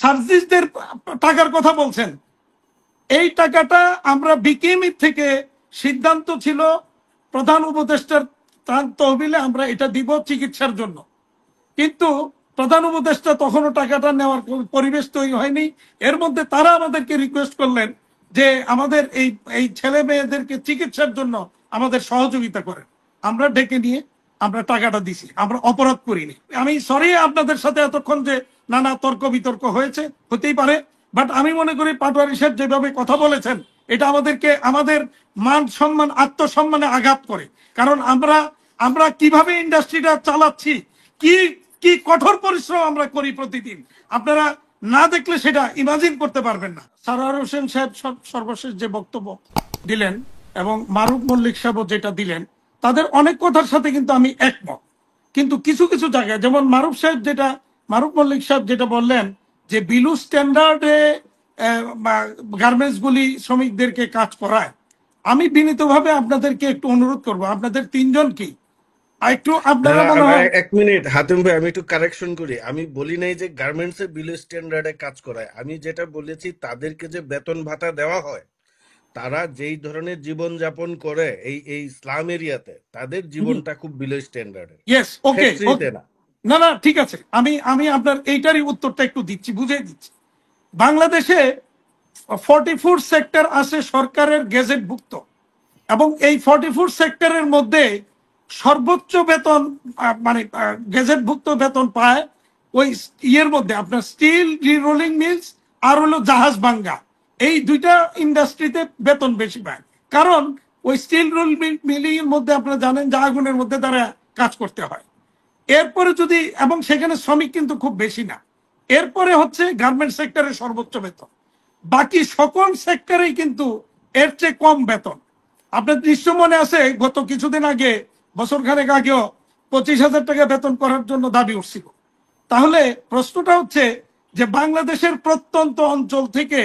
সার্জিসদের টাকার কথা বলছেন, এই টাকাটা আমরা বিকেএমই থেকে সিদ্ধান্ত ছিল প্রধান উপদেষ্টার তহবিলে আমরা এটা দিব চিকিৎসার জন্য, কিন্তু প্রধান উপদেষ্টা তখনও টাকাটা নেওয়ার পরিবেশ তৈরি হয়নি। এর মধ্যে তারা আমাদেরকে রিকোয়েস্ট করলেন যে আমাদের এই এই ছেলে মেয়েদেরকে চিকিৎসার জন্য আমাদের সহযোগিতা করেন। আমরা ডেকে নিয়ে আমরা টাকাটা দিছি, আমরা অপরাধ করিনি। আমি সরি আপনাদের সাথে এতক্ষণ যে নানা তর্ক বিতর্ক হয়েছে, হতেই পারে, বাট আমি মনে করি পাটোয়ারি সাহেব যেভাবে কথা বলেছেন এটা আমাদেরকে আমাদের মান সম্মান আত্মসম্মানে আঘাত করে। কারণ আমরা আমরা কিভাবে ইন্ডাস্ট্রিটা চালাচ্ছি, কি কি কঠোর পরিশ্রম আমরা করি প্রতিদিন, আপনারা না দেখলে সেটা ইমাজিন করতে পারবেন না। সারোয়ার হোসেন সাহেব সর্বশেষ যে বক্তব্য দিলেন এবং মারুফ মল্লিক সাহেব যেটা দিলেন, তাদের অনেক কথার সাথে কিন্তু আমি একমত। কিন্তু কিছু কিছু জায়গায় যেমন মারুফ মল্লিক সাহেব যেটা বললেন যে বিলু স্ট্যান্ডার্ডে গার্মেন্টস গুলি শ্রমিকদেরকে কাজ করায়, আমি বিনীতভাবে আপনাদেরকে একটু অনুরোধ করব, আপনাদের তিনজন কি একটু আপনারা মনে হয়। এক মিনিট হাতিম ভাই, আমি একটু কারেকশন করি। আমি বলি নাই যে গার্মেন্টস এ বিলো স্ট্যান্ডার্ডে কাজ করায়, আমি যেটা বলেছি তাদেরকে যে বেতন ভাতা দেওয়া হয়, তারা যেই ধরনের জীবন যাপন করে এই এই স্লাম এরিয়াতে, তাদের জীবনটা খুব বিলো স্ট্যান্ডার্ডের, ইয়েস, ওকে, ফ্যাক্টরিতে না। না না ঠিক আছে, আমি আমি আপনার এইটারই উত্তরটা একটু দিচ্ছি, বুঝিয়ে দিচ্ছি। বাংলাদেশে 44 সেক্টর আছে সরকারের গেজেটভুক্ত, এবং এই 44 সেক্টরের মধ্যে সর্বোচ্চ বেতন মানে গেজেটভুক্ত বেতন পায় ওই ইয়ের মধ্যে আপনার স্টিল রিরোলিং মিলস আর হলো জাহাজ ভাঙ্গা, এই দুইটা ইন্ডাস্ট্রিতে বেতন বেশি পায়। কারণ ওই স্টিল রোল মিলিং এর মধ্যে আপনারা জানেন যে আগুনের মধ্যে তারা কাজ করতে হয়। এরপরে যদি, এবং সেখানে শ্রমিক কিন্তু খুব বেশি না। এরপরে হচ্ছে গার্মেন্ট সেক্টরের সর্বোচ্চ বেতন, বাকি সকল সেক্টরেই কিন্তু এর চেয়ে কম বেতন। আপনার দৃশ্য মনে আছে গত কিছুদিন আগে, বছর খানেক আগেও 25,000 টাকা বেতন করার জন্য দাবি উঠছিল। তাহলে প্রশ্নটা হচ্ছে যে বাংলাদেশের প্রত্যন্ত অঞ্চল থেকে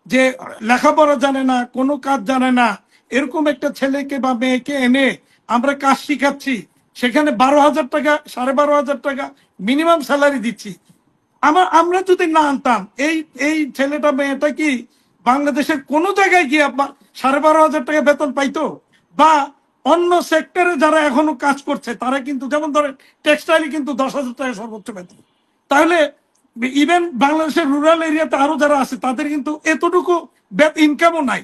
যে লেখাপড়া জানে না, কোনো কাজ জানে না, এরকম একটা ছেলেকে বা মেয়েকে এনে আমরা কাজ শিখাচ্ছি, সেখানে 12,000 টাকা 12,500 টাকা মিনিমাম স্যালারি দিচ্ছি। আমরা যদি না আনতাম এই এই ছেলেটা মেয়েটা কি বাংলাদেশের কোনো জায়গায় গিয়ে 12,500 টাকা বেতন পাইতো? বা অন্য সেক্টরে যারা এখনো কাজ করছে তারা কিন্তু, যেমন ধরেন টেক্সটাইলে কিন্তু 10,000 টাকা সর্বোচ্চ বেতন। তাহলে ইভেন বাংলাদেশের রুরাল এরিয়াতে আরো যারা আছে তাদের কিন্তু এতটুকু ইনকামও নাই।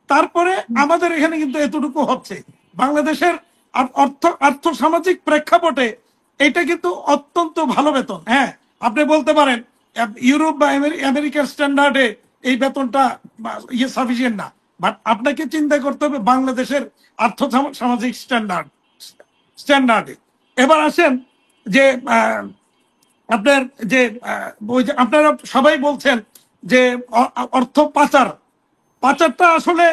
তারপরে আমাদের এখানে কিন্তু এতটুকু হচ্ছে। বাংলাদেশের আর্থ সামাজিক প্রেক্ষাপটে এটা কিন্তু অত্যন্ত ভালো বেতন। হ্যাঁ, আপনি বলতে পারেন ইউরোপ বা আমেরিকার স্ট্যান্ডার্ডে এই বেতনটা সাফিসিয়েন্ট না, বাট আপনাকে চিন্তা করতে হবে বাংলাদেশের আর্থ সামাজিক স্ট্যান্ডার্ডে। এবার আসেন যে আপনার যে আপনারা সবাই বলছেন যে অর্থ পাচারটা আসলে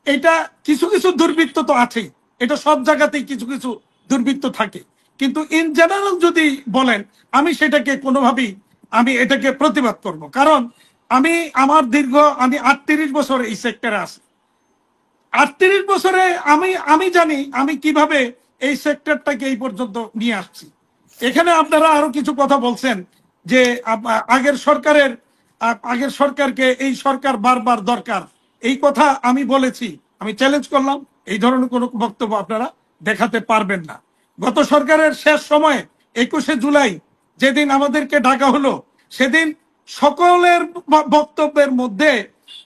এটা কিছু কিছু দুর্বৃত্ত তো আছেই, এটা সব জায়গাতেই কিছু কিছু দুর্বৃত্ত থাকে, কিন্তু ইন জেনারেল যদি বলেন আমি সেটাকে কোনোভাবেই আমি এটাকে প্রতিবাদ করব। কারণ আমার আমি 38 বছর এই সেক্টরে আছি। 38 বছরে আমি জানি আমি কিভাবে এই সেক্টরটাকে এই পর্যন্ত নিয়ে আসছি। এখানে আপনারা আরো কিছু কথা বলছেন যে আগের সরকারকে এই সরকার বারবার দরকার, এই কথা আমি বলেছি, আমি চ্যালেঞ্জ করলাম এই ধরনের কোনো বক্তব্য আপনারা দেখাতে পারবেন না। গত সরকারের শেষ সময়ে 21শে জুলাই যেদিন আমাদেরকে ডাকা হলো, সেদিন সকলের বক্তব্যের মধ্যে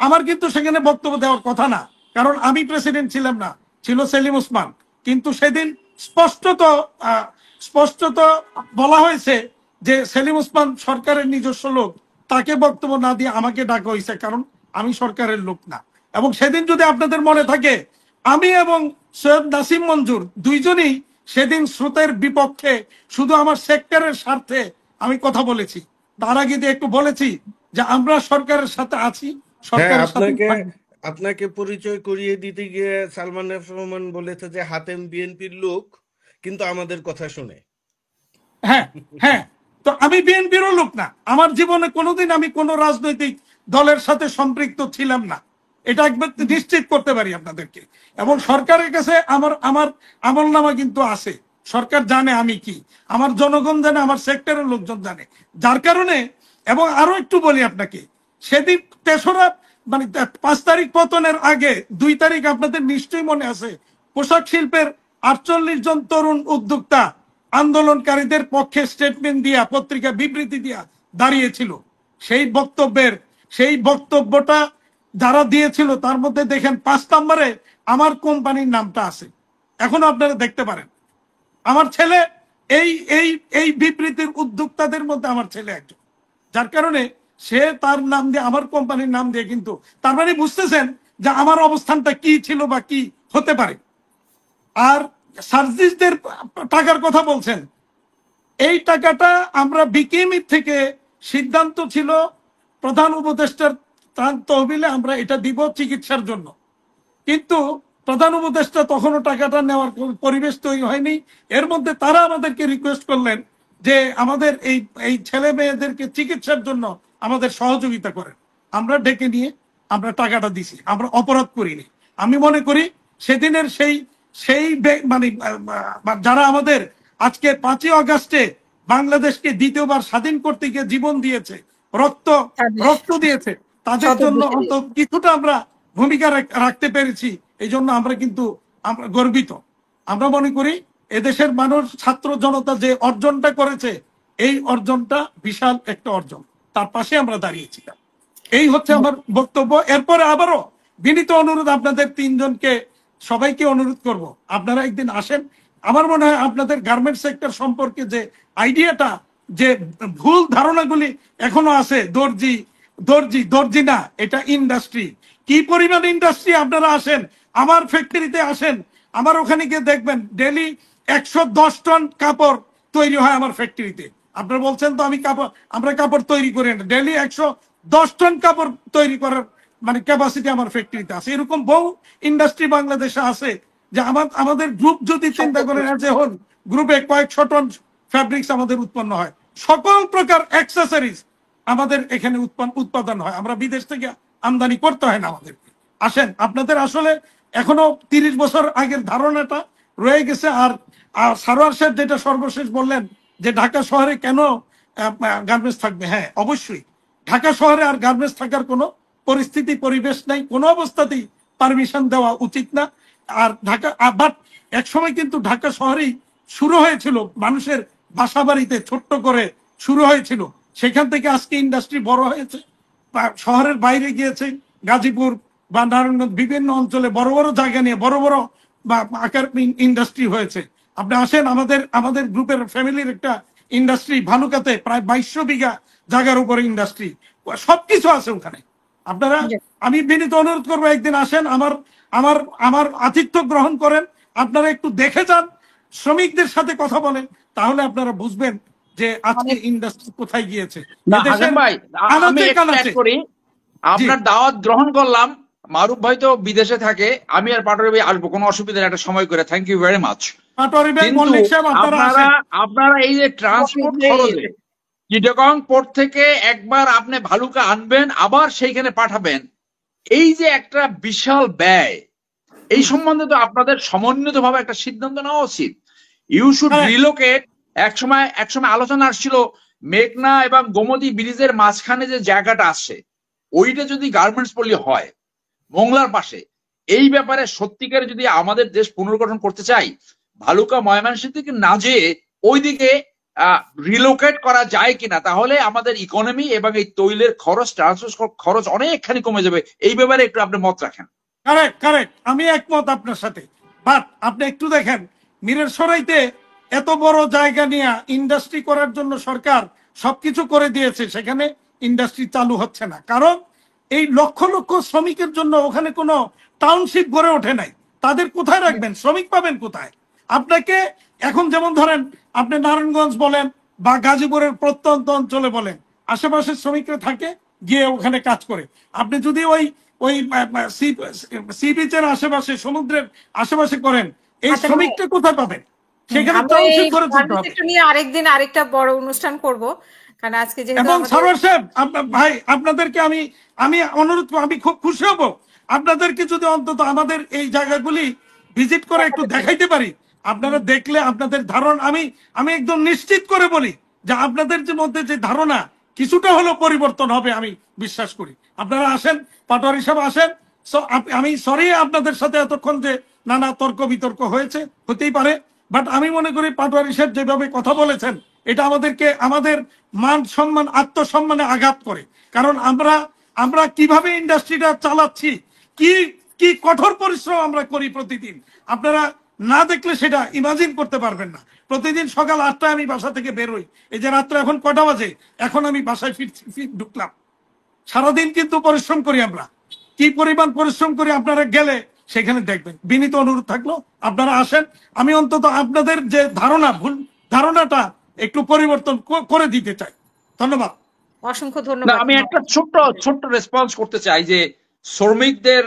আমার কিন্তু সেখানে বক্তব্য দেওয়ার কথা না, কারণ আমি প্রেসিডেন্ট ছিলাম না, ছিল সেলিম ওসমান। কিন্তু সেদিন স্পষ্টত বলা হয়েছে যে সেলিম ওসমান সরকারের নিজস্ব লোক, তাকে বক্তব্য না দিয়ে আমাকে ডাকা হয়েছে, কারণ আমি সরকারের লোক না। এবং সেদিন যদি আপনাদের মনে থাকে, আমি এবং সৈয়দ নাসিম মঞ্জুর দুইজনই সেদিন স্রোতের বিপক্ষে শুধু আমার সেক্টরের স্বার্থে আমি কথা বলেছি। তার আগে একটু বলেছি যে আমরা সরকারের সাথে আছি, হ্যাঁ, সরকারের সাথে। আপনাকে পরিচয় করিয়ে দিতে গিয়ে সালমান এফ রহমান বলেছে যে হাতেম বিএনপির লোক, কিন্তু আমাদের কথা শুনে। হ্যাঁ, হ্যাঁ, তো আমি বিএনপিরও লোক না, আমার জীবনে কোনোদিন আমি কোনো রাজনৈতিক দলের সাথে সম্পৃক্ত ছিলাম না, এটা একবার নিশ্চিত করতে পারি আপনাদেরকে। এবং সরকারের কাছে আমার আমার আমলনামা কিন্তু আছে, সরকার জানে আমি কি, আমার জনগণ জানে, আমার সেক্টরের লোকজন জানে। যার কারণে এবং আরো একটু বলি আপনাকে, সেদিন 3রা মানে 5 তারিখ পতনের আগে 2 তারিখ আপনাদের নিশ্চয়ই মনে আছে, পোশাক শিল্পের 48 জন তরুণ উদ্যোক্তা আন্দোলনকারীদের পক্ষে স্টেটমেন্ট দিয়া, পত্রিকা বিবৃতি দিয়া দাঁড়িয়েছিল। সেই বক্তব্যটা যারা দিয়েছিল তার মধ্যে দেখেন 5 নম্বরে আমার কোম্পানির নামটা আছে, এখনো আপনারা দেখতে পারেন। আমার ছেলে এই এই এই বিবৃতির উদ্যোক্তাদের মধ্যে আমার ছেলে একজন, যার কারণে সে তার নাম দিয়ে, আমার কোম্পানির নাম দিয়ে, কিন্তু তার মানে বুঝতেছেন যে আমার অবস্থানটা কি ছিল বা কি হতে পারে। আর সার্জিসদের টাকার কথা বলছেন, এই টাকাটা আমরা বিকেএমই থেকে সিদ্ধান্ত ছিল প্রধান উপদেষ্টার ত্রাণ তহবিলে আমরা এটা দিব চিকিৎসার জন্য, কিন্তু প্রধান উপদেষ্টা তখনও টাকাটা নেওয়ার পরিবেশ তৈরি হয়নি। এর মধ্যে তারা আমাদেরকে রিকোয়েস্ট করলেন যে আমাদের এই এই ছেলে মেয়েদেরকে চিকিৎসার জন্য আমাদের সহযোগিতা করেন। আমরা ডেকে নিয়ে আমরা টাকাটা দিছি, আমরা অপরাধ করিনি। আমি মনে করি সেদিনের সেই সেই মানে যারা আমাদের আজকে 5ই আগস্টে বাংলাদেশকে দ্বিতীয়বার স্বাধীন করতে গিয়ে জীবন দিয়েছে, রক্ত রক্ত দিয়েছে, তাদের জন্য অন্তত কিছুটা আমরা ভূমিকা রাখতে পেরেছি। এই জন্য আমরা কিন্তু আমরা গর্বিত। আমরা মনে করি এদেশের মানুষ, ছাত্র জনতা যে অর্জনটা করেছে, এই অর্জনটা বিশাল একটা অর্জন, তার পাশে আমরা দাঁড়িয়েছিলাম। এই হচ্ছে আমার বক্তব্য। এরপরে আবারও বিনীত অনুরোধ আপনাদের 3 জনকে, সবাইকে অনুরোধ করব, আপনারা একদিন আসেন। আমার মনে হয় আপনাদের গার্মেন্টস সেক্টর সম্পর্কে যে আইডিয়াটা, যে ভুল ধারণাগুলি এখনো আছে, দর্জি দর্জি দর্জি না, এটা ইন্ডাস্ট্রি। কি পরিমাণ ইন্ডাস্ট্রি! আপনারা আসেন, আমার ফ্যাক্টরিতে আসেন, আমার ওখানে গিয়ে দেখবেন ডেলি 110 টন কাপড় তৈরি হয় আমার ফ্যাক্টরিতে। আপনারা বলছেন তো আমরা কাপড় তৈরি করি না, ডেলি 110 টন কাপড় তৈরি করার মানে ক্যাপাসিটি আমার ফ্যাক্টরিতে আছে। এরকম বহু ইন্ডাস্ট্রি বাংলাদেশে আছে যে আমাদের গ্রুপ যদি চিন্তা করেন, যে হন গ্রুপে কয়েকশো টন ফ্যাব্রিক্স আমাদের উৎপন্ন হয়, সকল প্রকার অ্যাক্সেসরিজ আমাদের এখানে উৎপাদন হয়, আমরা বিদেশ থেকে আমদানি করতে হয় না আমাদেরকে। আসেন, আপনাদের আসলে এখনো 30 বছর আগের ধারণাটা রয়ে গেছে। আর সারোয়ার সাহেব যেটা সর্বশেষ বললেন যে ঢাকা শহরে কেন গার্মেন্টস থাকবে, হ্যাঁ অবশ্যই ঢাকা শহরে আর গার্মেন্টস থাকার কোনো পরিস্থিতি পরিবেশ নাই, কোনো অবস্থাতেই পারমিশন দেওয়া উচিত না। আর ঢাকা, বাট একসময় কিন্তু ঢাকা শহরেই শুরু হয়েছিল, মানুষের বাসা বাড়িতে ছোট্ট করে শুরু হয়েছিল, সেখান থেকে আজকে ইন্ডাস্ট্রি বড় হয়েছে, শহরের বাইরে গিয়েছে, গাজীপুর বা নারায়ণগঞ্জ বিভিন্ন অঞ্চলে বড় বড় জায়গা নিয়ে বড় বড় আকার ইন্ডাস্ট্রি হয়েছে। আপনি আসেন, আমাদের গ্রুপের ফ্যামিলির একটা ইন্ডাস্ট্রি ভালুকাতে প্রায় 2200 বিঘা জায়গার উপরে ইন্ডাস্ট্রি, সবকিছু আছে ওখানে। আপনারা, আমি বিনীত অনুরোধ করবো একদিন আসেন, আমার আমার আমার আতিথ্য গ্রহণ করেন, আপনারা একটু দেখে যান, শ্রমিকদের সাথে কথা বলেন, তাহলে আপনারা বুঝবেন যে আজকে ইন্ডাস্ট্রি কোথায় গিয়েছে। ভাই আমি করি, আপনার দাওয়াত গ্রহণ করলাম। মারুফ ভাই তো বিদেশে থাকে, আমি আর পাটোয়ারি ভাই আসবো, কোনো অসুবিধা একটা সময় করে। Thank you very much. আপনারা এই যে ট্রান্সপোর্ট খরচে চিটাগং পোর্ট থেকে একবার আপনি ভালুকা আনবেন, আবার সেইখানে পাঠাবেন, এই যে একটা বিশাল ব্যয়, এই সম্বন্ধে তো আপনাদের সমন্বিত ভাবে একটা সিদ্ধান্ত নেওয়া উচিত। You should relocate. একসময় আলোচনা আসছিল মেঘনা এবং গোমতী ব্রিজের মাঝখানে যে জায়গাটা আছে, ওইটা যদি গার্মেন্টস পল্লী হয় মোংলার পাশে, এই ব্যাপারে সত্যিকারে যদি আমাদের দেশ পুনর্গঠন করতে চাই, ভালুকা ময়মনসিংহ থেকে না যেয়ে ওইদিকে রিলোকেট করা যায় কিনা, তাহলে আমাদের ইকোনমি এবং এই তৈলের খরচ, ট্রান্সপোর্ট খরচ অনেকখানি কমে যাবে। এই ব্যাপারে একটু আপনি মত রাখেন। কারেক্ট, আমি একমত আপনার সাথে। বাট আপনি একটু দেখেন, মিরসরাইতে এত বড় জায়গা নিয়ে ইন্ডাস্ট্রি করার জন্য সরকার সবকিছু করে দিয়েছে, সেখানে ইন্ডাস্ট্রি চালু হচ্ছে না, কারণ এই লক্ষ লক্ষ শ্রমিকের জন্য ওখানে কোনো টাউনশিপ গড়ে ওঠে নাই। তাদের কোথায় রাখবেন? শ্রমিক পাবেন কোথায়? আপনাকে এখন যেমন ধরেন, আপনি নারায়ণগঞ্জ বলেন বা গাজীপুরের প্রত্যন্ত অঞ্চলে বলেন, আশেপাশে শ্রমিকরা থাকে, গিয়ে ওখানে কাজ করে। আপনি যদি ওই সি বিচের আশেপাশে, সমুদ্রের আশেপাশে করেন, এই শ্রমিকটা কোথায় পাবেন? সেখানে টাউনশিপ করে তুলতে হবে। আরেকদিন আরেকটা বড় অনুষ্ঠান করব, কারণ আজকে যেহেতু এবং সারোয়ার সাহেব, ভাই আপনাদেরকে আমি অনুরোধ, আমি খুব খুশি হব আপনাদেরকে যদি অন্তত আমাদের এই জায়গাগুলি ভিজিট করে একটু দেখাইতে পারি। আপনারা দেখলে আপনাদের ধারণা, আমি একদম নিশ্চিত করে বলি যে আপনাদের যে মধ্যে যে ধারণা কিছুটা হলেও পরিবর্তন হবে আমি বিশ্বাস করি। আপনারা আসেন, পাটোয়ারি সাহেব আসেন। আমি সরি আপনাদের সাথে এতক্ষণ যে নানা তর্ক বিতর্ক হয়েছে, হতেই পারে, বাট আমি মনে করি পাটোয়ারি সাহেব যেভাবে কথা বলেছেন এটা আমাদেরকে আমাদের মান সম্মান আত্মসম্মানে আঘাত করে। কারণ আমরা কিভাবে ইন্ডাস্ট্রিটা চালাচ্ছি, কি কি কঠোর পরিশ্রম আমরা করি প্রতিদিন, আপনারা না দেখলে সেটা ইমাজিন করতে পারবেন না। প্রতিদিন সকাল 8টায় আমি বাসা থেকে বেরোই, এই যে রাত্রে এখন কটা বাজে, এখন আমি বাসায় ঢুকলাম। সারাদিন কিন্তু পরিশ্রম করি আমরা, কি পরিমাণ পরিশ্রম করি আপনারা গেলে সেখানে দেখবেন। বিনীত অনুরোধ থাকলো আপনারা আসেন, আমি অন্তত আপনাদের যে ধারণা, ভুল ধারণাটা একটু পরিবর্তন করে দিতে চাই। ধন্যবাদ। অসংখ্য না, ধন্যবাদ। আমি একটা ছোট্ট রেসপন্স করতে চাই যে শ্রমিকদের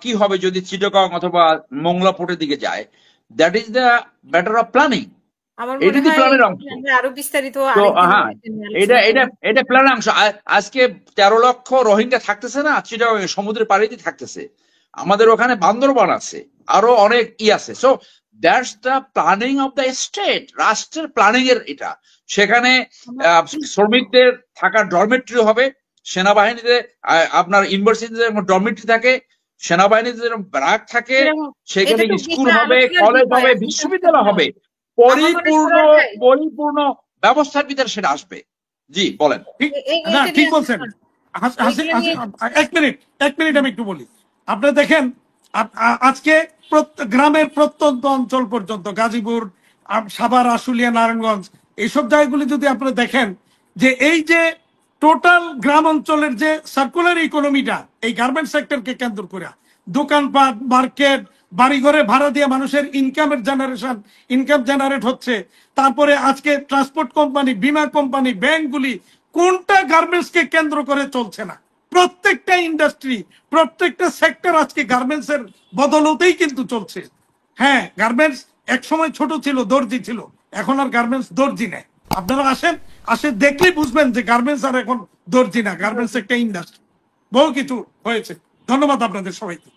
কি হবে যদি চিটাগং অথবা মোংলা পোর্টের দিকে যায়। That is the matter of planning. আমার এটা মনে দি হয় প্ল্যানের অংশ। আমরা আরো বিস্তারিত তো আরেকদিন হ্যাঁ, এটা নিয়ে আলোচনা করব। এটা প্ল্যানের অংশ। আজকে 13 লক্ষ রোহিঙ্গা থাকতেছে না চিটাগং, সমুদ্রের পাড়িতে থাকতেছে। আমাদের ওখানে বান্দরবান আছে, আরো অনেক আছে। So that's the planning of the state, রাষ্ট্রের প্ল্যানিং এর এটা। সেখানে শ্রমিকদের থাকার ডরমেটরি হবে, সেনাবাহিনীতে আপনার ইউনিভার্সিটিতে ডরমেটরি থাকে, সেনাবাহিনীতে যেরকম ব্যারাক থাকে, সেখানে এটা তো স্কুল বিষয় হবে, আলোচনার কলেজ বিষয়, হবে, আপনি বিশ্ববিদ্যালয় হবে, আমাদের সবার ভাই। পরিপূর্ণ ব্যবস্থার ভিতরে সেটা আসবে। জি বলেন। না এইটা ঠিক নিয়ে বলছেন। এক মিনিট আমি একটু বলি। আপনারা দেখেন আজকে গ্রামের প্রত্যন্ত অঞ্চল পর্যন্ত গাজীপুর, সাভার, আশুলিয়া, নারায়ণগঞ্জ, এইসব জায়গাগুলি যদি আপনারা দেখেন যে এই যে টোটাল গ্রাম অঞ্চলের যে সার্কুলার ইকোনমিটা এই গার্মেন্টস সেক্টরকে কেন্দ্র করে, দোকানপাট, মার্কেট, বাড়িঘরে ভাড়া দিয়ে মানুষের ইনকাম জেনারেট হচ্ছে। তারপরে আজকে ট্রান্সপোর্ট কোম্পানি, বীমা কোম্পানি, ব্যাংকগুলি কোনটা গার্মেন্টসকে কেন্দ্র করে চলছে না? প্রত্যেকটা ইন্ডাস্ট্রি, প্রত্যেকটা সেক্টর আজকে গার্মেন্টস এর বদলতেই কিন্তু চলছে। হ্যাঁ, গার্মেন্টস এক সময় ছোট ছিল, দর্জি ছিল, এখন আর গার্মেন্টস দর্জি নেই। আপনারা আসেন দেখলেই বুঝবেন যে গার্মেন্টস আর এখন দর্জি না, গার্মেন্টস একটা ইন্ডাস্ট্রি। বহু কিছু হয়েছে। ধন্যবাদ আপনাদের সবাইকে।